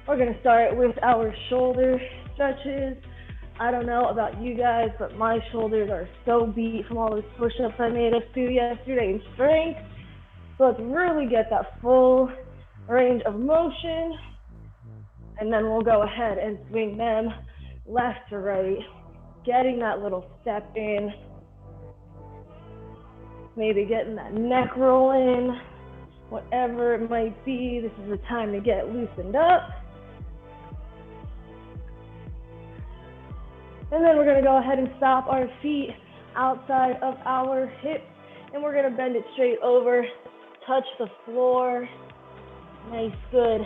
We're gonna start with our shoulder stretches. I don't know about you guys, but my shoulders are so beat from all those push-ups I made us do yesterday in strength. So let's really get that full range of motion. And then we'll go ahead and swing them left to right, getting that little step in. Maybe getting that neck roll in, whatever it might be. This is the time to get loosened up. And then we're going to go ahead and stop our feet outside of our hips. And we're going to bend it straight over, touch the floor. Nice, good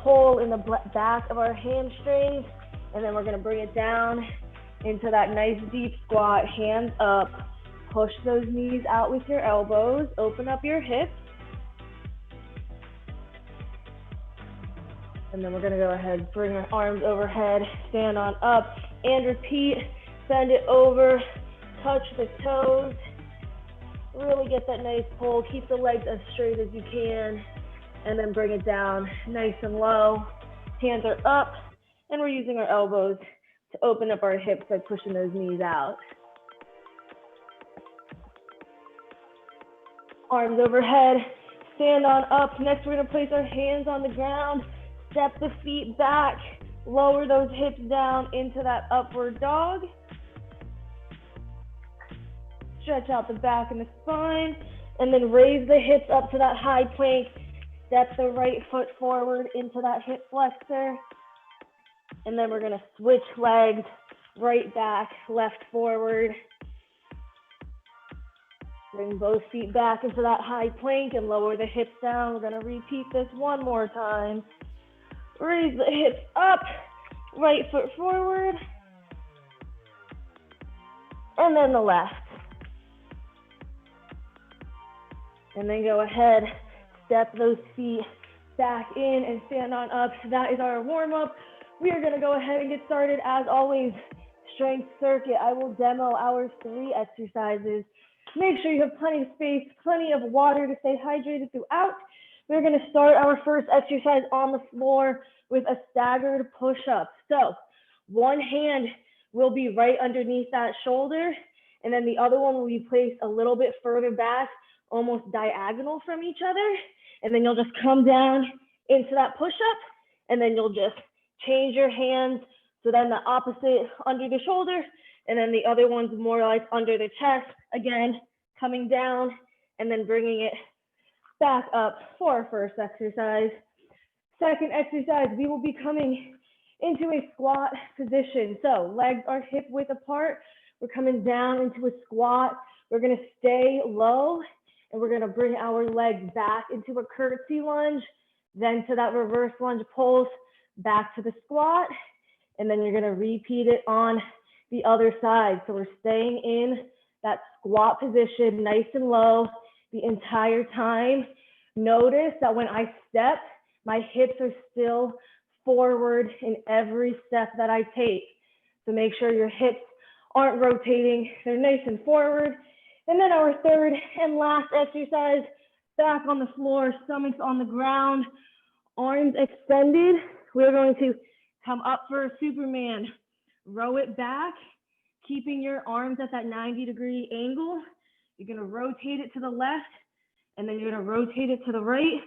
pull in the back of our hamstrings. And then we're going to bring it down into that nice deep squat, hands up. Push those knees out with your elbows. Open up your hips. And then we're going to go ahead, bring our arms overhead, stand on up, and repeat. Bend it over, touch the toes. Really get that nice pull. Keep the legs as straight as you can. And then bring it down nice and low. Hands are up, and we're using our elbows to open up our hips by pushing those knees out. Arms overhead, stand on up. Next, we're going to place our hands on the ground. Step the feet back, lower those hips down into that upward dog. Stretch out the back and the spine, and then raise the hips up to that high plank. Step the right foot forward into that hip flexor. And then we're gonna switch legs, right back, left forward. Bring both feet back into that high plank and lower the hips down. We're gonna repeat this one more time. Raise the hips up, right foot forward, and then the left. And then go ahead, step those feet back in and stand on up. That is our warm-up. We are gonna go ahead and get started. As always, strength circuit. I will demo our 3 exercises. Make sure you have plenty of space, plenty of water to stay hydrated throughout. We're going to start our first exercise on the floor with a staggered push-up. So one hand will be right underneath that shoulder, and then the other one will be placed a little bit further back, almost diagonal from each other. And then you'll just come down into that push-up, and then you'll just change your hands. So then the opposite under the shoulder, and then the other one's more like under the chest. Again, coming down and then bringing it back up for our first exercise. Second exercise, we will be coming into a squat position. So legs are hip width apart. We're coming down into a squat. We're gonna stay low, and we're gonna bring our legs back into a curtsy lunge, then to that reverse lunge pulse, back to the squat, and then you're gonna repeat it on the other side. So we're staying in that squat position, nice and low, the entire time. Notice that when I step, my hips are still forward in every step that I take. So make sure your hips aren't rotating, they're nice and forward. And then our third and last exercise, back on the floor, stomachs on the ground, arms extended. We're going to come up for a Superman, row it back, keeping your arms at that 90-degree angle. You're gonna rotate it to the left, and then you're gonna rotate it to the right,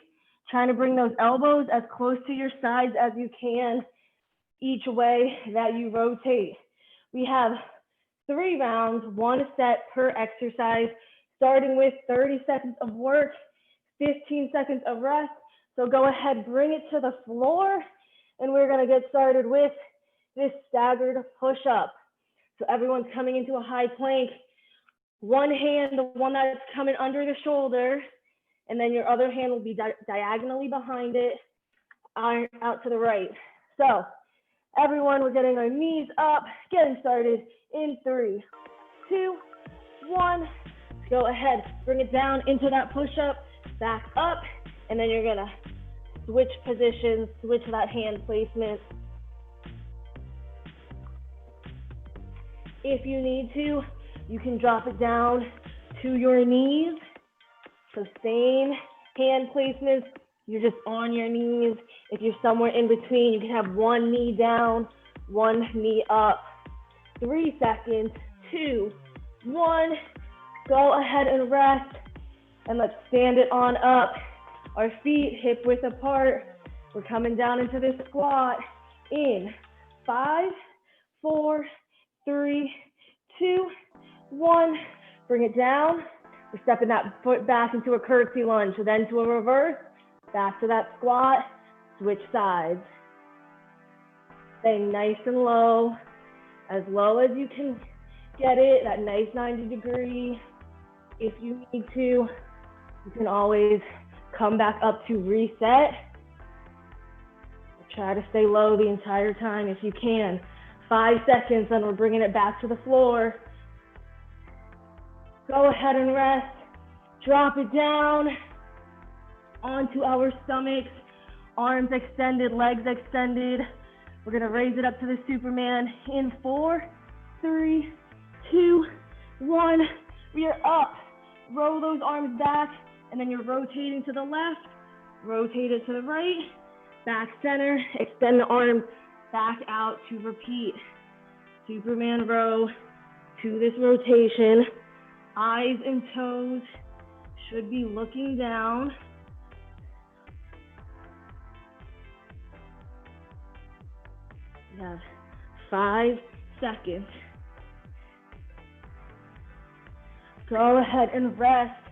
trying to bring those elbows as close to your sides as you can each way that you rotate. We have 3 rounds, 1 set per exercise, starting with 30 seconds of work, 15 seconds of rest. So go ahead, bring it to the floor, and we're gonna get started with this staggered push-up. So everyone's coming into a high plank. One hand, the one that's coming under the shoulder, and then your other hand will be diagonally behind it, out to the right. So everyone, we're getting our knees up, getting started in 3, 2, 1. Go ahead, bring it down into that push-up, back up, and then you're gonna switch positions, switch that hand placement. If you need to, you can drop it down to your knees. So same hand placements, You're just on your knees. If you're somewhere in between, you can have one knee down, one knee up. 3 seconds, 2, 1. Go ahead and rest, and let's stand it on up. Our feet hip width apart. We're coming down into this squat. In 5, 4, 3, 2, 1. Bring it down. We're stepping that foot back into a curtsy lunge, then to a reverse, back to that squat, switch sides. Staying nice and low as you can get it, that nice 90 degree. If you need to, you can always come back up to reset. Try to stay low the entire time if you can. 5 seconds, then we're bringing it back to the floor. Go ahead and rest. Drop it down onto our stomachs. Arms extended, legs extended. We're gonna raise it up to the Superman in 4, 3, 2, 1. We are up. Roll those arms back, and then you're rotating to the left, rotate it to the right, back center, extend the arms back out to repeat. Superman row to this rotation. Eyes and toes should be looking down. We have 5 seconds. Go ahead and rest.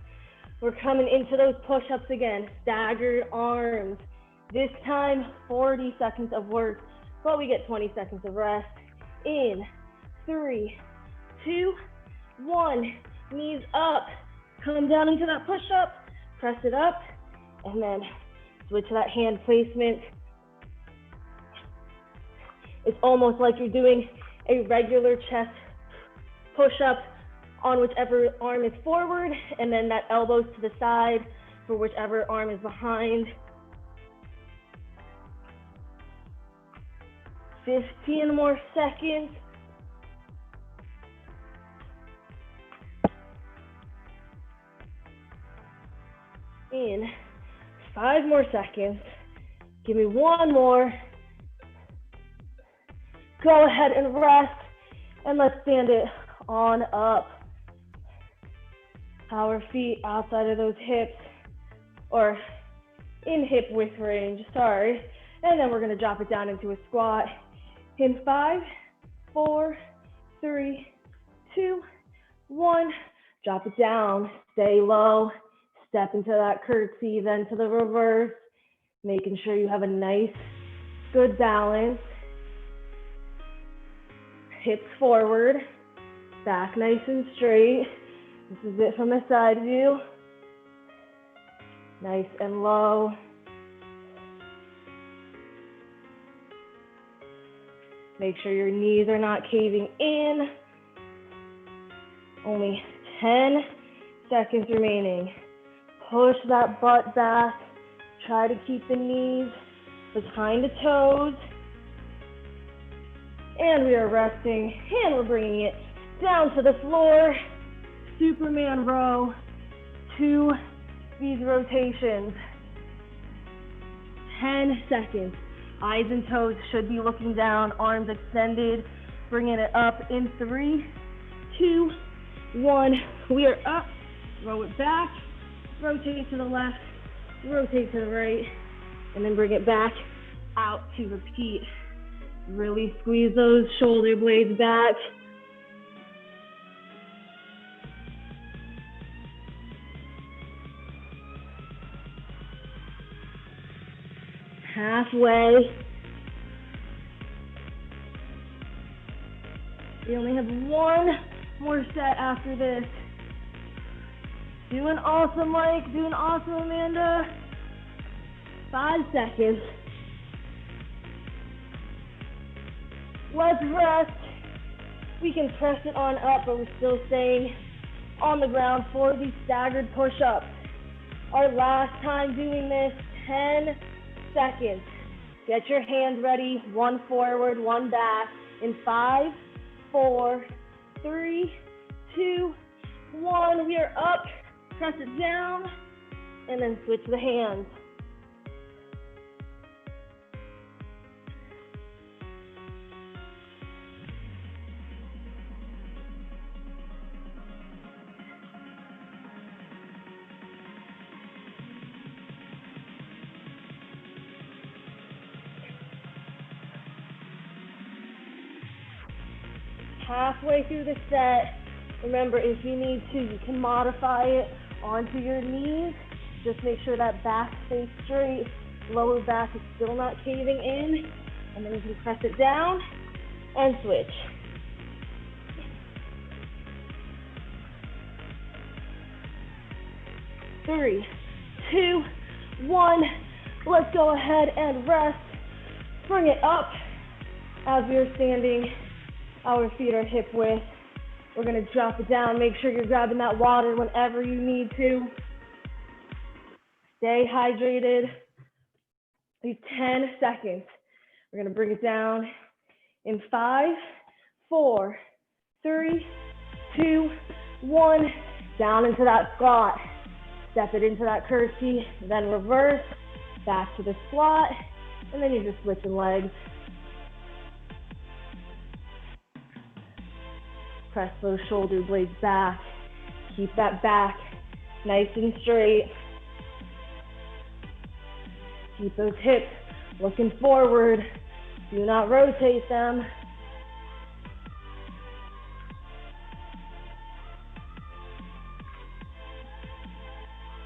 We're coming into those push-ups again. Staggered arms. This time, 40 seconds of work, but we get 20 seconds of rest. In 3, 2, 1. Knees up. Come down into that push-up. Press it up, and then switch to that hand placement. It's almost like you're doing a regular chest push-up on whichever arm is forward, and then that elbows to the side for whichever arm is behind. 15 more seconds. In 5 more seconds. Give me 1 more. Go ahead and rest, and let's stand it on up. Our feet outside of those hips, or in hip width range, sorry. And then we're gonna drop it down into a squat. In 5, 4, 3, 2, 1. Drop it down, stay low. Step into that curtsy, then to the reverse, making sure you have a nice, good balance. Hips forward, back nice and straight. This is it from the side view. Nice and low. Make sure your knees are not caving in. Only 10 seconds remaining. Push that butt back. Try to keep the knees behind the toes. And we are resting, and we're bringing it down to the floor. Superman row to these rotations. 10 seconds. Eyes and toes should be looking down, arms extended. Bringing it up in 3, 2, 1. We are up. Row it back. Rotate to the left. Rotate to the right. And then bring it back out to repeat. Really squeeze those shoulder blades back. Halfway. We only have 1 more set after this. Doing awesome, Mike. Doing awesome, Amanda. 5 seconds. Let's rest. We can press it on up, but we're still staying on the ground for these staggered push-ups. Our last time doing this, 10 seconds. Get your hands ready. 1 forward, 1 back. In 5, 4, 3, 2, 1. We are up. Press it down, and then switch the hands. halfway through the set. Remember, if you need to, you can modify it onto your knees. Just make sure that back stays straight, lower back is still not caving in, and then you can press it down and switch. Three, two, one. Let's go ahead and rest. Bring it up. As we are standing, our feet are hip width. We're gonna drop it down. Make sure you're grabbing that water whenever you need to. Stay hydrated. These 10 seconds. We're gonna bring it down in 5, 4, 3, 2, 1. Down into that squat. Step it into that curtsy, then reverse, back to the squat, and then you're just switching legs. Press those shoulder blades back. Keep that back nice and straight. Keep those hips looking forward. Do not rotate them.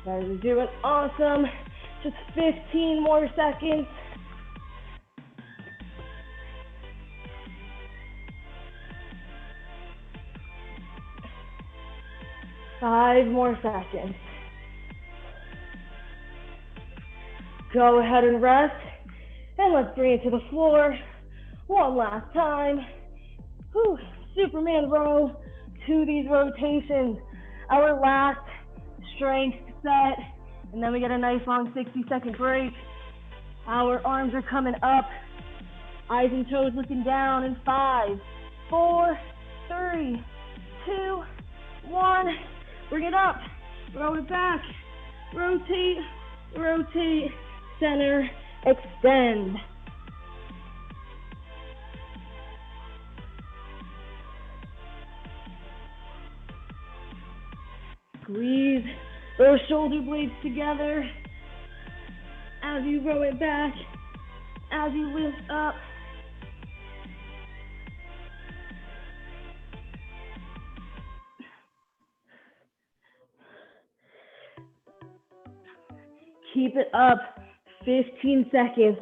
Guys are doing awesome. Just 15 more seconds. Five more seconds. Go ahead and rest. And let's bring it to the floor. One last time. Whew. Superman row to these rotations. Our last strength set. And then we get a nice long 60-second break. Our arms are coming up. Eyes and toes looking down in 5, 4, 3, 2, 1. Bring it up. Roll it back. Rotate, rotate, center, extend. Squeeze those shoulder blades together as you roll it back, as you lift up. Keep it up, 15 seconds,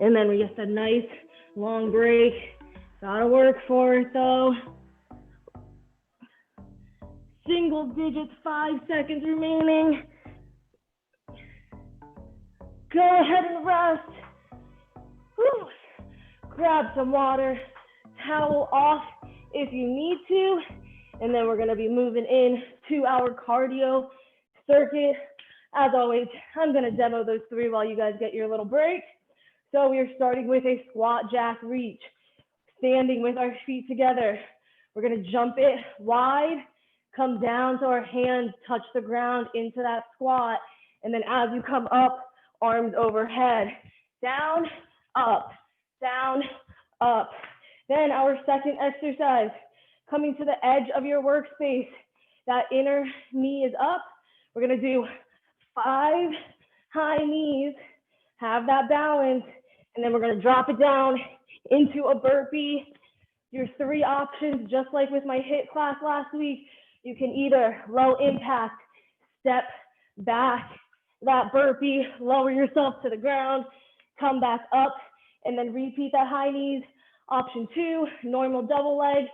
and then we get the nice long break. Gotta work for it though. Single digits, 5 seconds remaining. Go ahead and rest. Whew. Grab some water, towel off if you need to, and then we're gonna be moving in to our cardio circuit. As always, I'm gonna demo those 3 while you guys get your little break. So we are starting with a squat jack reach, standing with our feet together. We're gonna jump it wide, come down so our hands touch the ground into that squat. And then as you come up, arms overhead, down, up, down, up. Then our second exercise, coming to the edge of your workspace, that inner knee is up. We're gonna do 5 high knees, have that balance, and then we're gonna drop it down into a burpee. Your 3 options, just like with my HIIT class last week, you can either low impact, step back, that burpee, lower yourself to the ground, come back up, and then repeat that high knees. Option 2, normal double leg.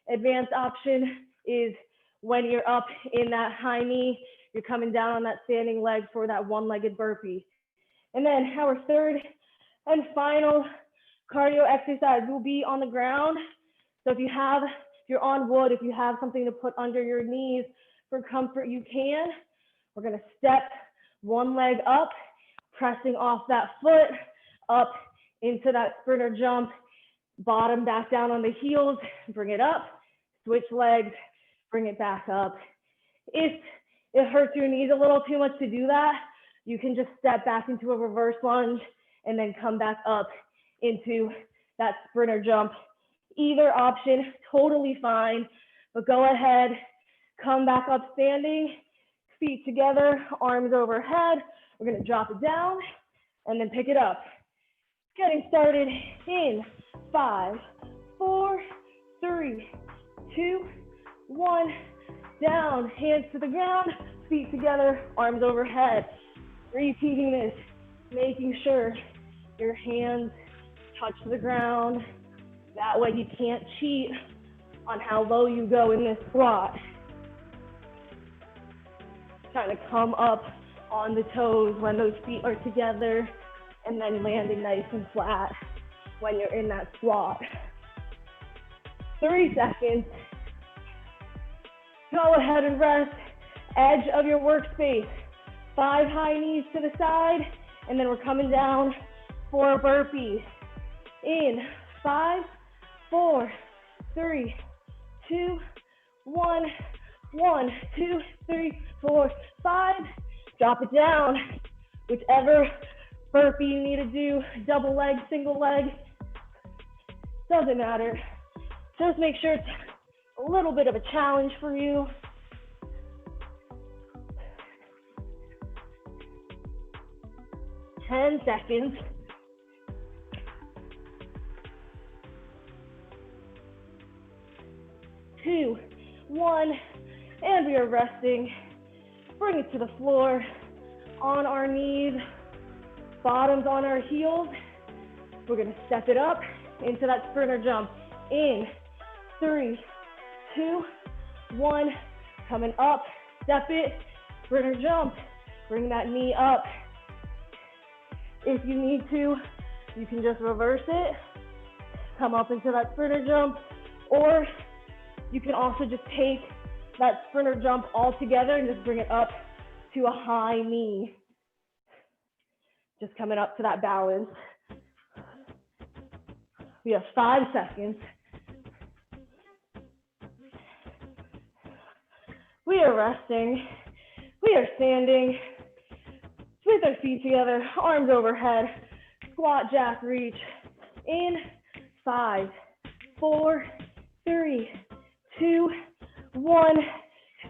Advanced option is when you're up in that high knee, you're coming down on that standing leg for that one-legged burpee. And then our third and final cardio exercise will be on the ground. So if you're on wood, if you have something to put under your knees for comfort, you can. We're gonna step one leg up, pressing off that foot, up into that sprinter jump, bottom back down on the heels, bring it up, switch legs, bring it back up. If it hurts your knees a little too much to do that, you can just step back into a reverse lunge and then come back up into that sprinter jump. Either option, totally fine, but go ahead, come back up standing, feet together, arms overhead. We're gonna drop it down and then pick it up. Getting started in 5, 4, 3, 2, 1, down, hands to the ground, feet together, arms overhead. Repeating this, making sure your hands touch the ground. That way you can't cheat on how low you go in this squat. Trying to come up on the toes when those feet are together, and then landing nice and flat when you're in that squat. 3 seconds. Go ahead and rest. Edge of your workspace. 5 high knees to the side, and then we're coming down for a burpee. In 5, 4, 3, 2, 1, 1, 2, 3, 4, 5. Drop it down. Whichever burpee you need to do, double leg, single leg, doesn't matter. Just make sure it's a little bit of a challenge for you. Ten seconds. 2, 1, and we are resting. Bring it to the floor on our knees, bottoms on our heels. We're gonna step it up into that sprinter jump. In 3, 2, 1, coming up, step it, sprinter jump. Bring that knee up. If you need to, you can just reverse it, come up into that sprinter jump, or you can also just take that sprinter jump all together and just bring it up to a high knee. Just coming up to that balance. We have 5 seconds. We are resting. We are standing with our feet together, arms overhead, squat, jack, reach. In 5, 4, 3, 2, 1.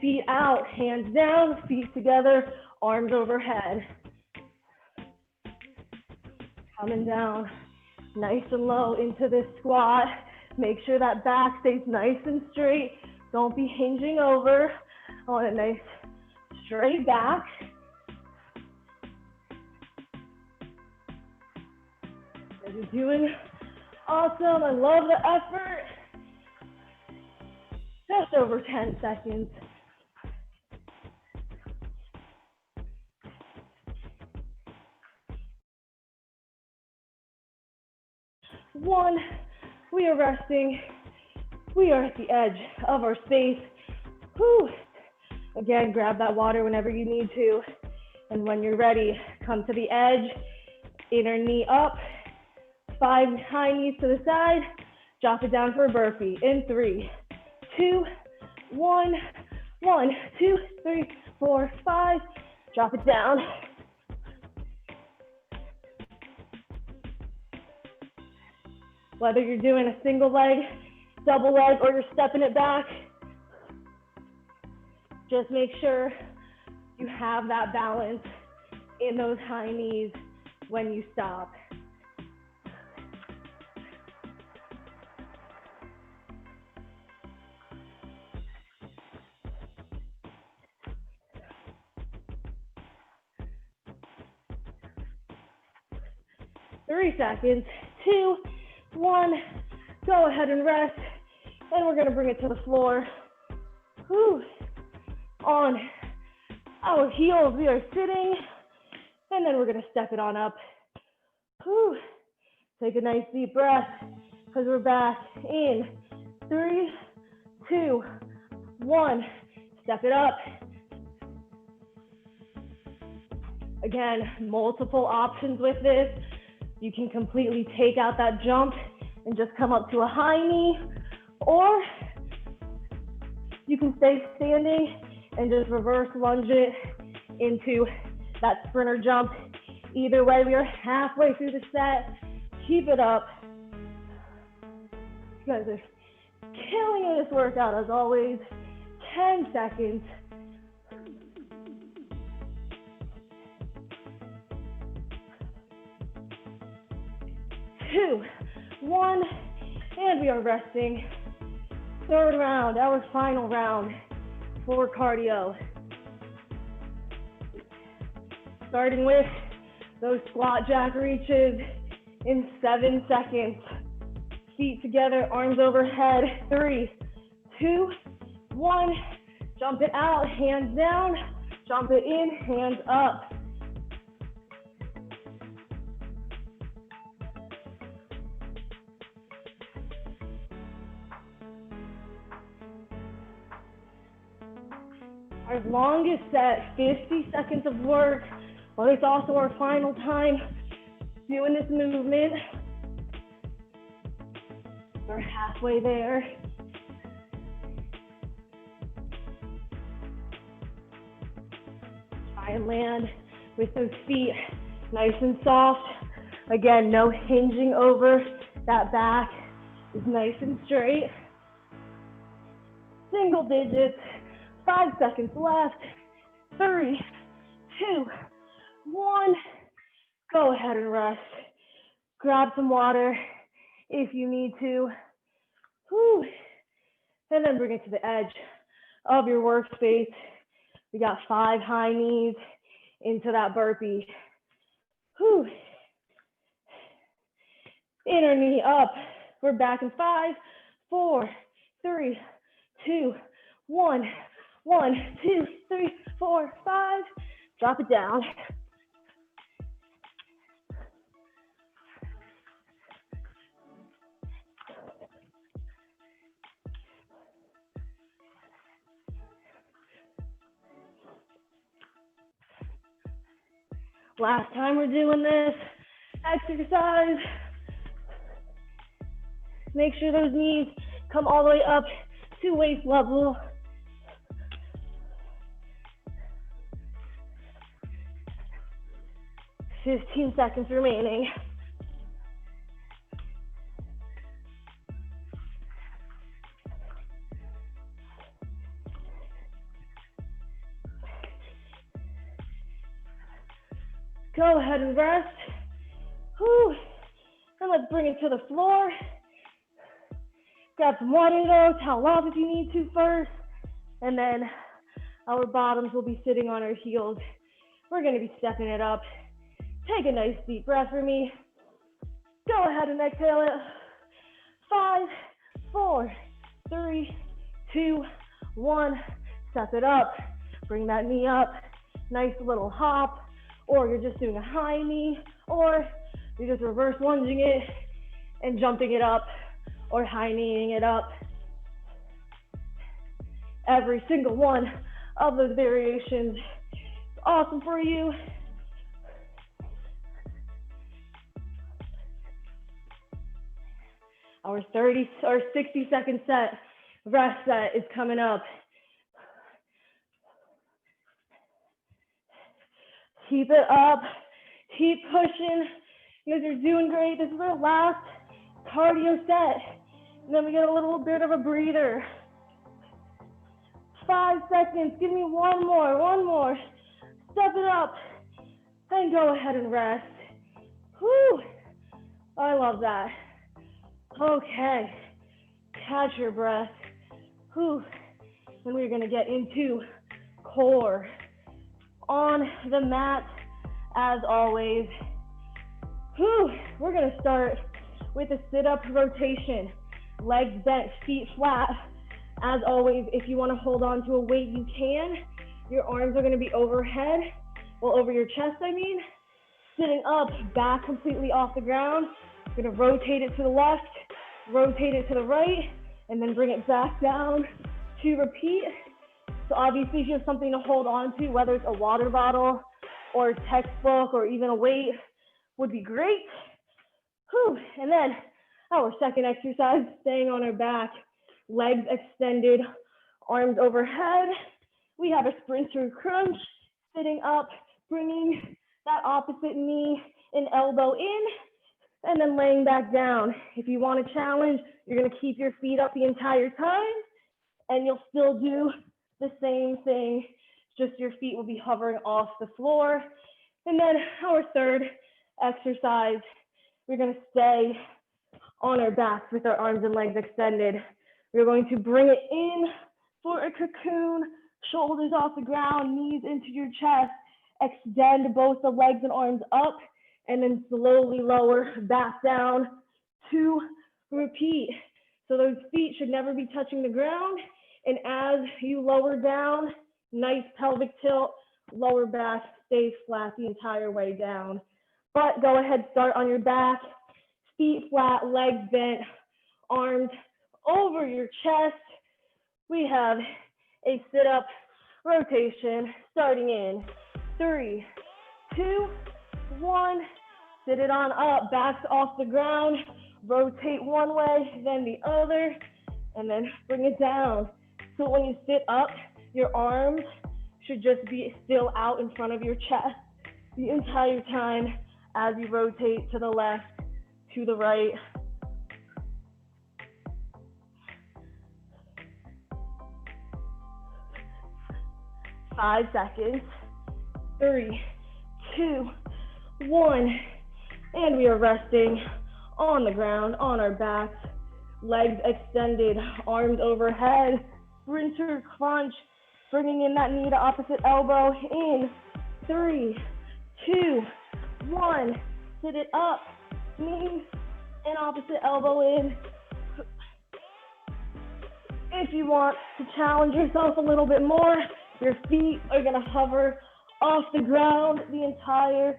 Feet out, hands down, feet together, arms overhead. Coming down nice and low into this squat. Make sure that back stays nice and straight. Don't be hinging over. I want a nice straight back. You're doing awesome. I love the effort. Just over 10 seconds. 1, we are resting. We are at the edge of our space. Whew. Again, grab that water whenever you need to. And when you're ready, come to the edge, inner knee up, 5 high knees to the side, drop it down for a burpee. In 3, 2, 1, 1, 2, 3, 4, 5, drop it down. Whether you're doing a single leg, double leg, or you're stepping it back, just make sure you have that balance in those high knees when you stop. Three seconds, 2, 1, go ahead and rest, and we're gonna bring it to the floor. Whew. On our heels, we are sitting, and then we're gonna step it on up. Whew. Take a nice deep breath, because we're back in 3, 2, 1, step it up. Again, multiple options with this. You can completely take out that jump and just come up to a high knee, or you can stay standing and just reverse lunge it into that sprinter jump. Either way, we are halfway through the set. Keep it up. You guys are killing it this workout as always. 10 seconds. 2, 1, and we are resting. Third round, our final round for cardio. Starting with those squat jack reaches in 7 seconds. Feet together, arms overhead. 3, 2, 1. Jump it out, hands down. Jump it in, hands up. Our longest set, 50 seconds of work, but it's also our final time doing this movement. We're halfway there. Try and land with those feet nice and soft. Again, no hinging over. That back is nice and straight. Single digits. 5 seconds left. 3, 2, 1. Go ahead and rest. Grab some water if you need to. Whew. And then bring it to the edge of your workspace. We got 5 high knees into that burpee. Whew. Inner knee up. We're back in 5, 4, 3, 2, 1. 1, 2, 3, 4, 5. Drop it down. Last time we're doing this exercise. Make sure those knees come all the way up to waist level. 15 seconds remaining. Go ahead and rest. Whew. And let's bring it to the floor. Grab some water though, towel off if you need to first. And then our bottoms will be sitting on our heels. We're gonna be stepping it up. Take a nice deep breath for me. Go ahead and exhale it. 5, 4, 3, 2, 1. Step it up. Bring that knee up. Nice little hop. Or you're just doing a high knee. Or you're just reverse lunging it and jumping it up. Or high kneeing it up. Every single one of those variations is awesome for you. Our 30 or 60-second set, rest set is coming up. Keep it up, keep pushing. You guys are doing great. This is our last cardio set. And then we get a little bit of a breather. 5 seconds, give me one more. Step it up, and go ahead and rest. Whew, I love that. Okay, catch your breath. Whew, and we're gonna get into core. On the mat, as always. Whew, we're gonna start with a sit-up rotation. Legs bent, feet flat. As always, if you wanna hold on to a weight, you can. Your arms are gonna be overhead, well, over your chest, I mean. Sitting up, back completely off the ground. You're gonna rotate it to the left, rotate it to the right, and then bring it back down to repeat. So obviously if you have something to hold on to, whether it's a water bottle or a textbook or even a weight, would be great. Whew. And then our second exercise, staying on our back, legs extended, arms overhead. We have a sprinter crunch, sitting up, bringing that opposite knee and elbow in, and then laying back down. If you want a challenge, you're gonna keep your feet up the entire time, and you'll still do the same thing, just your feet will be hovering off the floor. And then our third exercise, we're gonna stay on our backs with our arms and legs extended. We're going to bring it in for a cocoon, shoulders off the ground, knees into your chest. Extend both the legs and arms up, and then slowly lower back down to repeat. So those feet should never be touching the ground. And as you lower down, nice pelvic tilt, lower back stays flat the entire way down. But go ahead, start on your back, feet flat, legs bent, arms over your chest. We have a sit-up rotation starting in 3, 2, 1. Sit it on up, backs off the ground. Rotate one way, then the other, and then bring it down. So when you sit up, your arms should just be still out in front of your chest the entire time as you rotate to the left, to the right. Five seconds. 3, 2, 1. And we are resting on the ground, on our backs, legs extended, arms overhead, sprinter crunch, bringing in that knee to opposite elbow in 3, 2, 1. Sit it up, knee and opposite elbow in. If you want to challenge yourself a little bit more, your feet are going to hover off the ground the entire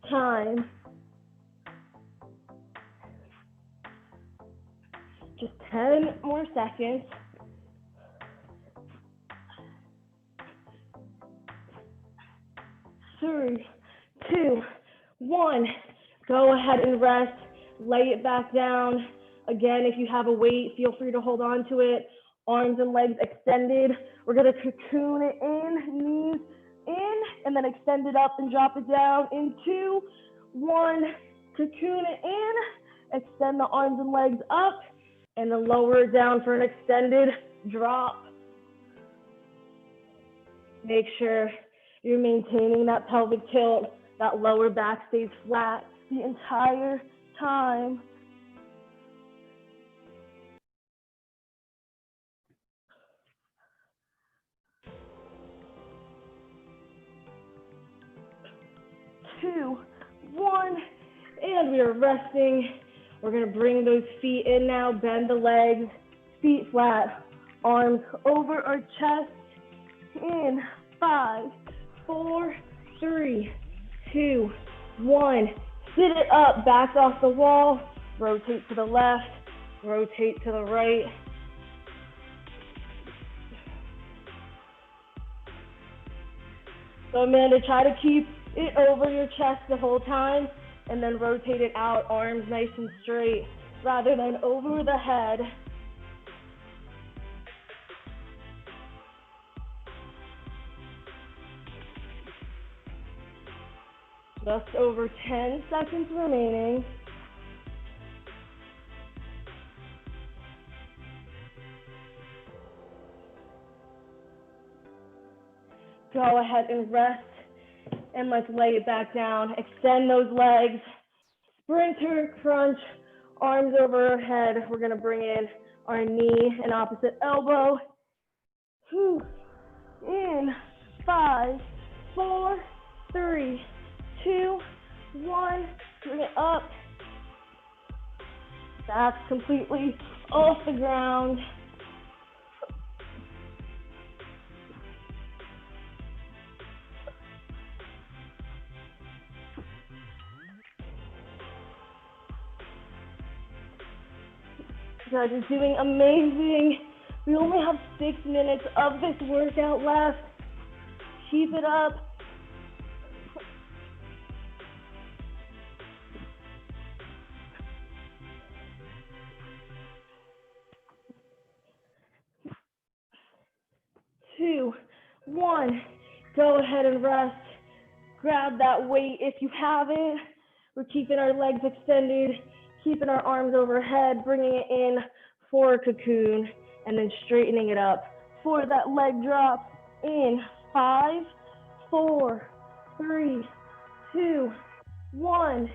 time. Just 10 more seconds. 3, 2, 1. Go ahead and rest. Lay it back down. Again, if you have a weight, feel free to hold on to it. Arms and legs extended. We're going to cocoon it in, knees in, and then extend it up and drop it down in 2, 1. Cocoon it in. Extend the arms and legs up, and then lower it down for an extended drop. Make sure you're maintaining that pelvic tilt, that lower back stays flat the entire time. Two, 1, and we are resting. We're going to bring those feet in now, bend the legs, feet flat, arms over our chest, in 5, 4, 3, 2, 1. Sit it up, back off the wall, rotate to the left, rotate to the right. So Amanda, try to keep it over your chest the whole time, and then rotate it out, arms nice and straight, rather than over the head. Just over 10 seconds remaining. Go ahead and rest, and let's lay it back down. Extend those legs. Sprinter crunch, arms over our head. We're going to bring in our knee and opposite elbow. In 5, 4, 3, 2, 1. Bring it up. Back completely off the ground. You guys are doing amazing. We only have 6 minutes of this workout left. Keep it up. Two, 1. Go ahead and rest. Grab that weight if you have it. We're keeping our legs extended, keeping our arms overhead, bringing it in for a cocoon, and then straightening it up for that leg drop in 5, 4, 3, 2, 1.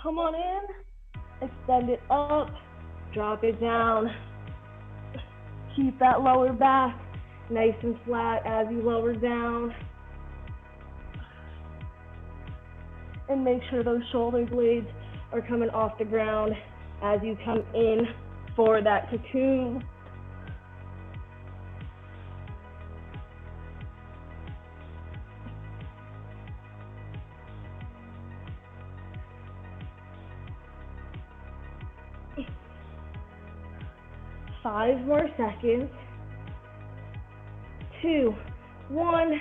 Come on in, extend it up, drop it down. Keep that lower back nice and flat as you lower down. And make sure those shoulder blades are coming off the ground as you come in for that cocoon. Five more seconds. 2, 1,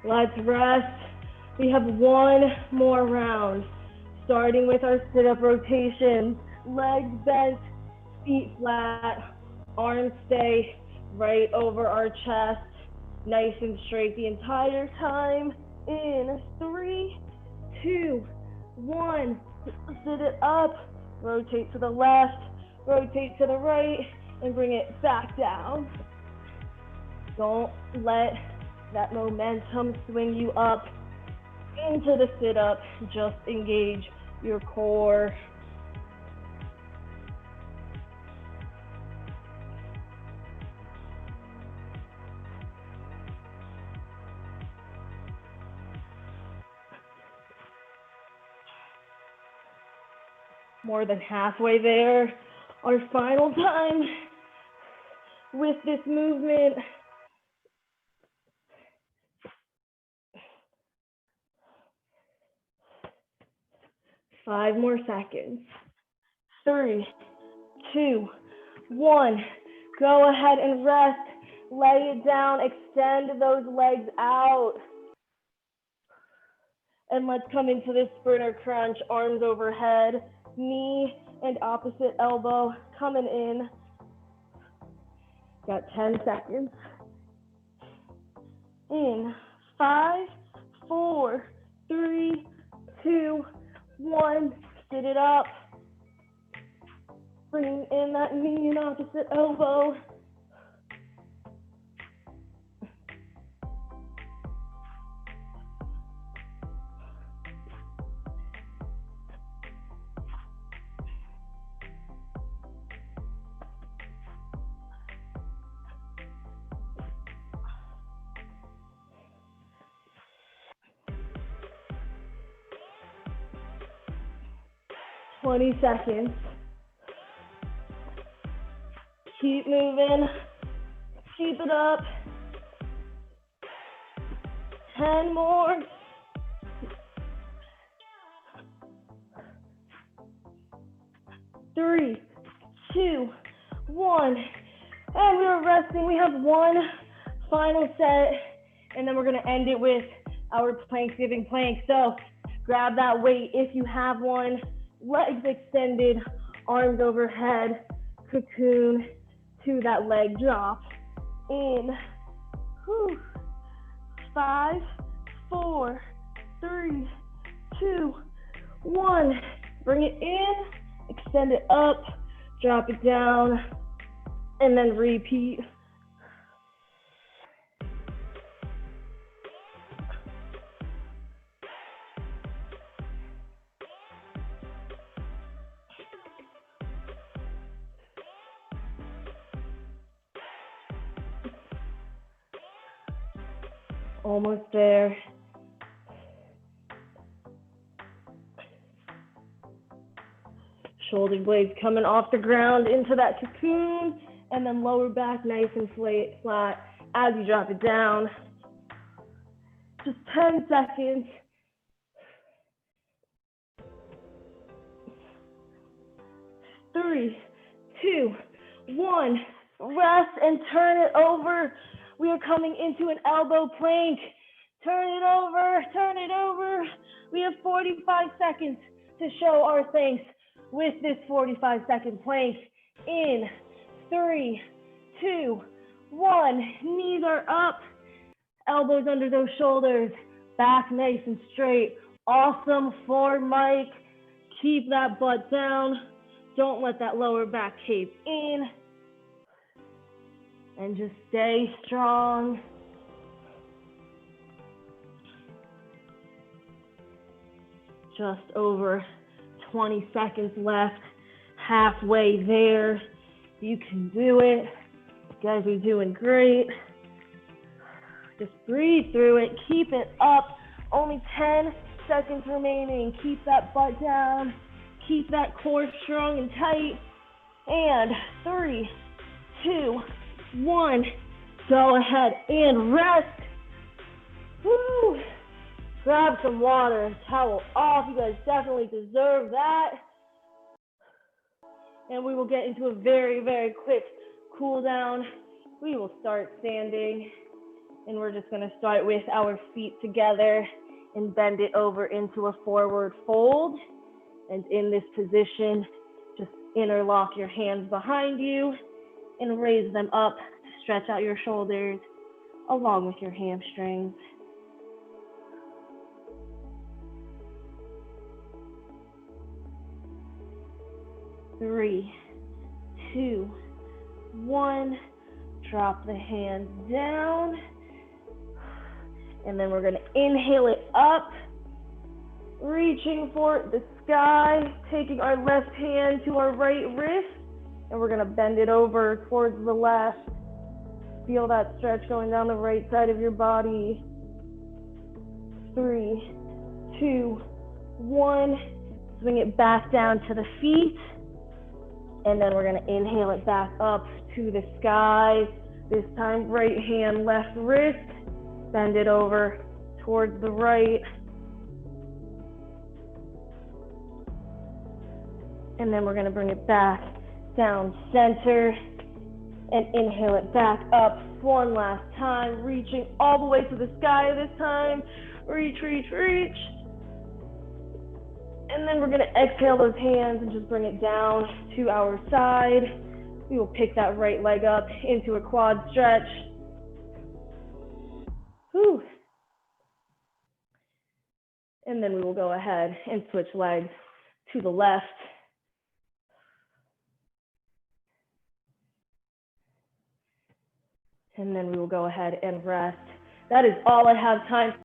let's rest. We have one more round, starting with our sit-up rotations. Legs bent, feet flat, arms stay right over our chest, nice and straight the entire time. In 3, 2, 1, sit it up, rotate to the left, rotate to the right, and bring it back down. Don't let that momentum swing you up into the sit-up. Just engage your core. More than halfway there. Our final time with this movement. Five more seconds. 3, 2, 1. Go ahead and rest. Lay it down. Extend those legs out. And let's come into this sprinter crunch. Arms overhead. Knee and opposite elbow coming in. Got 10 seconds. In 5, 4, 3, 2, 1. Sit it up. Bringing in that knee and opposite elbow. Twenty seconds. Keep moving. Keep it up. 10 more. 3, 2, 1. And we're resting. We have one final set, and then we're going to end it with our Thanksgiving plank. So grab that weight if you have one. Legs extended, arms overhead, cocoon to that leg drop. In 5, 4, 3, 2, 1. Bring it in, extend it up, drop it down, and then repeat. Almost there. Shoulder blades coming off the ground into that cocoon, and then lower back nice and flat as you drop it down. Just 10 seconds. 3, 2, 1. Rest and turn it over. We are coming into an elbow plank. Turn it over, turn it over. We have 45 seconds to show our thanks with this 45-second plank. In 3, 2, 1. Knees are up, elbows under those shoulders, back nice and straight. Awesome form, Mike. Keep that butt down. Don't let that lower back cave in. And just stay strong. Just over 20 seconds left. Halfway there. You can do it. guys are doing great. Just breathe through it. Keep it up. Only 10 seconds remaining. Keep that butt down. Keep that core strong and tight. And 3, 2, 1. Go ahead and rest. Woo! Grab some water. Towel off. You guys definitely deserve that. And we will get into a very, very quick cool down. We will start standing. And we're just gonna start with our feet together and bend it over into a forward fold. And in this position, just interlock your hands behind you and raise them up to stretch out your shoulders along with your hamstrings. Three, 2, 1. Drop the hands down. And then we're going to inhale it up, reaching for the sky, taking our left hand to our right wrist, and we're going to bend it over towards the left. Feel that stretch going down the right side of your body. 3, 2, 1. Swing it back down to the feet. And then we're going to inhale it back up to the sky. This time, right hand, left wrist. Bend it over towards the right. And then we're going to bring it back down center and inhale it back up one last time, reaching all the way to the sky this time. Reach, reach, reach. And then we're going to exhale those hands and just bring it down to our side. We will pick that right leg up into a quad stretch. Whew. And then we will go ahead and switch legs to the left. And then we will go ahead and rest. That is all I have time for.